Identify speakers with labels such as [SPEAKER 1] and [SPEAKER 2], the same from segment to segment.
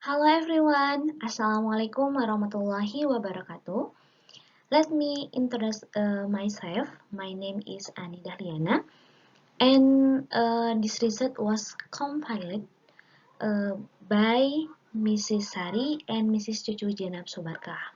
[SPEAKER 1] Hello everyone, Assalamualaikum warahmatullahi wabarakatuh. Let me introduce myself. My name is Ani Dahliana, and this research was compiled uh, by Mrs. Sari and Mrs. Cucu Jenab Subarkah.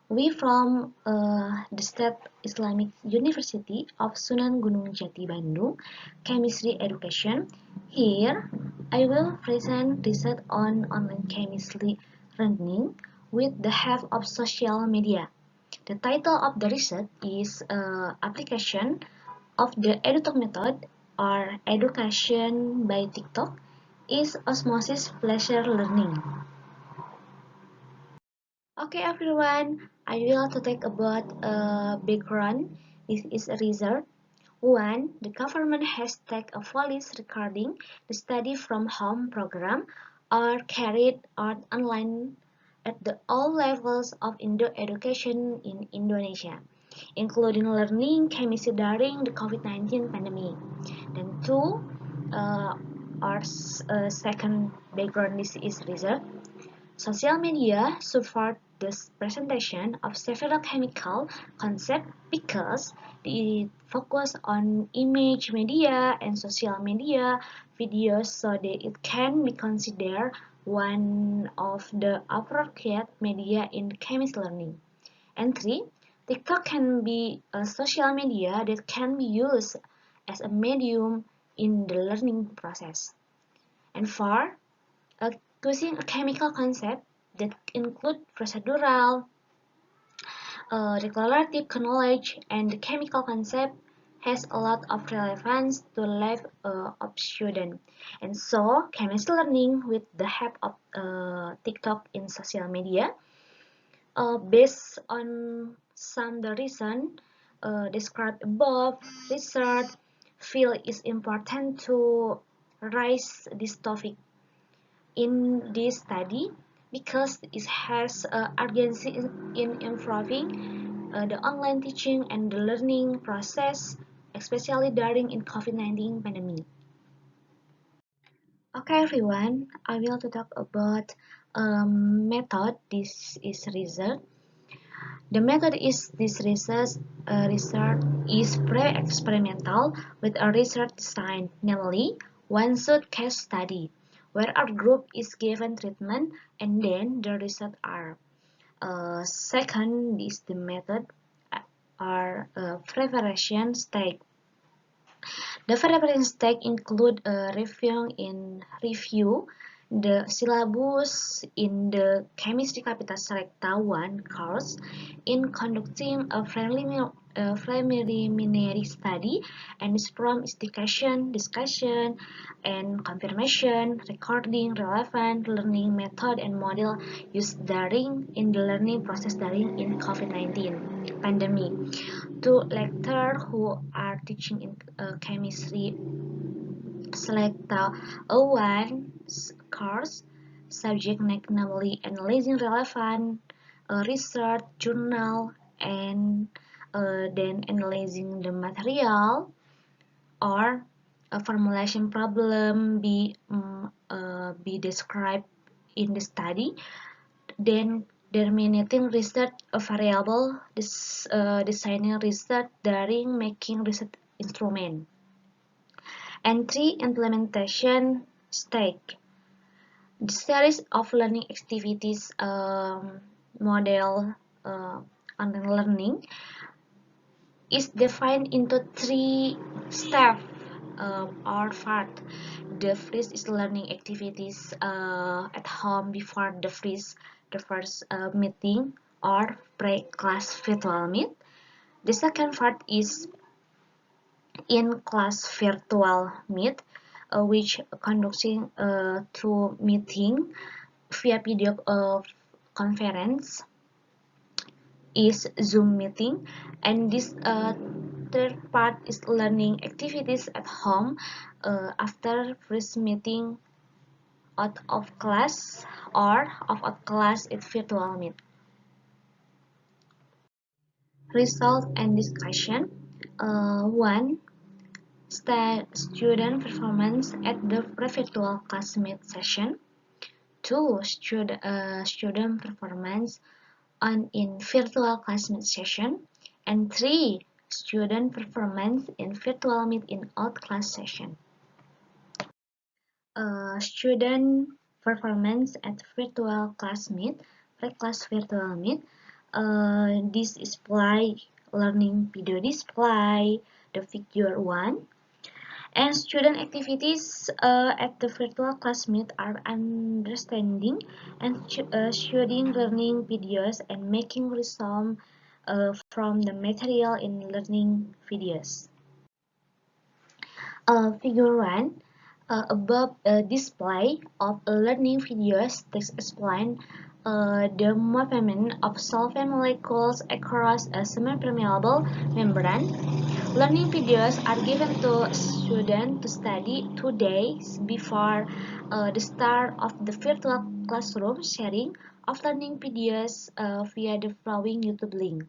[SPEAKER 1] We from the State Islamic University of Sunan Gunung Jati Bandung, Chemistry Education. Here, I will present research on online chemistry learning with the help of social media. The title of the research is Application of the EduTalk method or Education by TikTok is Osmosis Pleasure Learning. Okay everyone, I will to talk about background. This is a result. 1. The government has taken a policy regarding the study from home program are carried out online at all levels of education in Indonesia, including learning chemistry during the COVID-19 pandemic. Then 2. Our second background this is result. Social media support this presentation of several chemical concepts because it focus on image media and social media videos so that it can be considered one of the appropriate media in chemistry learning. And 3. TikTok can be a social media that can be used as a medium in the learning process. And 4. Using a chemical concept that include procedural, declarative knowledge, and the chemical concept has a lot of relevance to life of students. And so, chemistry learning with the help of TikTok in social media, based on some the reason described above, research feel is important to raise this topic in this study because it has urgency in improving the online teaching and the learning process, especially during in COVID-19 pandemic. Okay, everyone, I will to talk about method. This is research. The method is this research is pre-experimental with a research design, namely one shoot case study, where our group is given treatment and then the results are. Second is the method are preparation stage. The preparation stage include review the syllabus in the Chemistry Capital Selecta 1 course in conducting a preliminary study and from discussion, and confirmation, recording relevant learning method and model used during in the learning process during in COVID-19 pandemic. Two lecturers who are teaching in chemistry select the O1 course subject namely analyzing relevant research journal and then analyzing the material or a formulation problem be described in the study, then determining research variable, designing research during making research instrument. And 3. Implementation stage. The series of learning activities model online learning is defined into 3 steps or part. The first is learning activities at home before the first meeting or pre-class virtual meet. The second part is in-class virtual meet, which conducting through meeting via video conference is Zoom meeting, and this third part is learning activities at home after first meeting out of class or of class at virtual meet. Result and discussion. 1. Student performance at the virtual classmate session. 2. Student performance in virtual classmate session, and 3. Student performance in virtual meet in out class session. Student performance at virtual class meet, pre-class virtual meet. This display learning video display, the figure 1. And student activities at the virtual class meet are understanding and showing learning videos and making resume from the material in learning videos. Figure 1. Above a display of learning videos, text explain the movement of solvent molecules across a semi-permeable membrane. Learning videos are given to students to study 2 days before the start of the virtual classroom sharing of learning videos via the following YouTube link.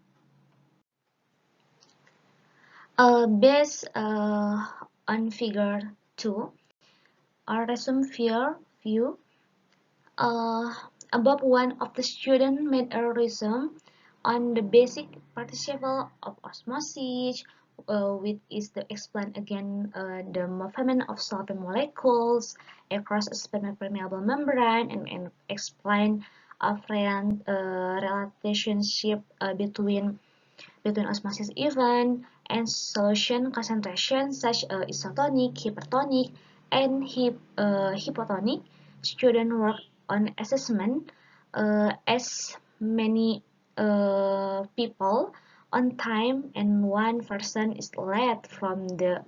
[SPEAKER 1] Based on figure 2, our resume view, above one of the students made a resume on the basic participle of osmosis, which is to explain again the movement of solvent molecules across a semi-permeable membrane, and explain a relationship between osmosis event and solution concentration such isotonic, hypertonic, and hypotonic. Student work on assessment as many people on time, and one person is late from the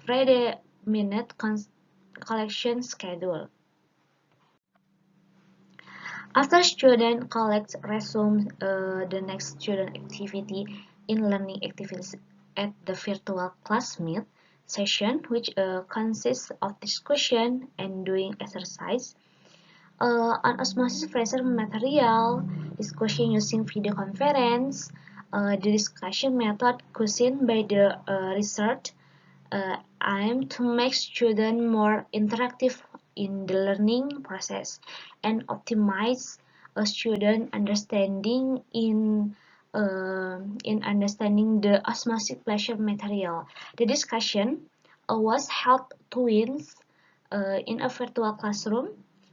[SPEAKER 1] Friday minute collection schedule. After student collects resume the next student activity in learning activities at the virtual class meet session, which consists of discussion and doing exercise on osmosis pressure material, discussion using video conference, the discussion method chosen by the research aim to make students more interactive in the learning process and optimize a student understanding in understanding the osmosis pressure material. The discussion was held twins in a virtual classroom.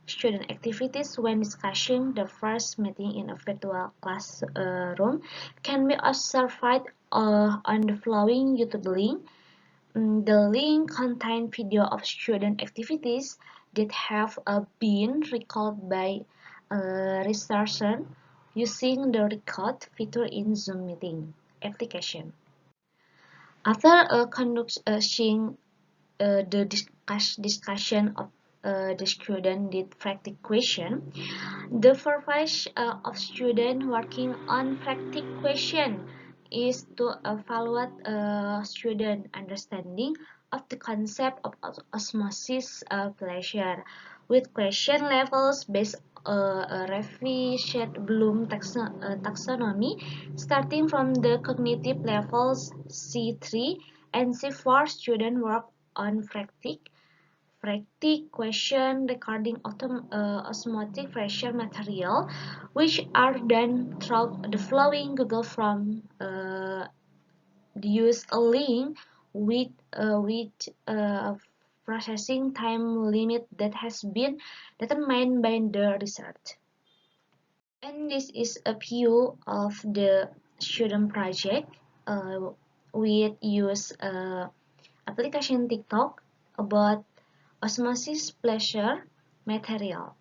[SPEAKER 1] Student activities when discussing the first meeting in a virtual classroom can be observed on the following YouTube link. The link contains video of student activities that have been recorded by researchers using the record feature in Zoom meeting application. After conducting the discussion of the student did practice question, the purpose of student working on practice question is to evaluate student understanding of the concept of osmosis pressure with question levels based a revised Bloom taxonomy starting from the cognitive levels C3 and C4. Student work on practice question regarding osmotic pressure material, which are done through the following Google Form. Use a link with processing time limit that has been determined by the research. And this is a view of the student project. We use application TikTok about osmosis pressure material.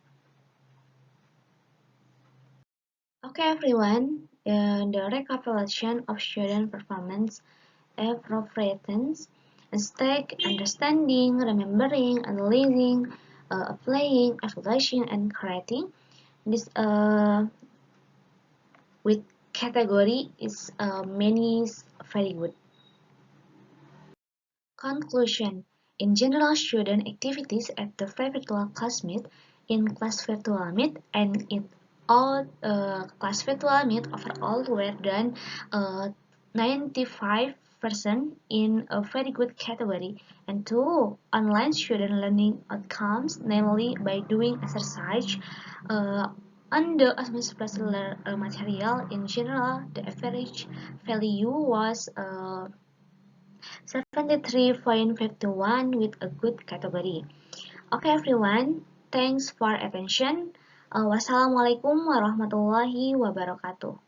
[SPEAKER 1] Okay everyone, the recapitulation of student performance appropriateness, stake, understanding, remembering, analyzing, applying, evaluation, and creating. This with category is many very good. Conclusion. In general, student activities at the virtual class meet, in class virtual meet, and in all class virtual meet overall were done 95% person in a very good category. And 2. Online student learning outcomes, namely by doing exercise on the Osmosis Plus material. In general, the average value was 73.51 with a good category. Okay everyone, thanks for attention. Wassalamualaikum warahmatullahi wabarakatuh.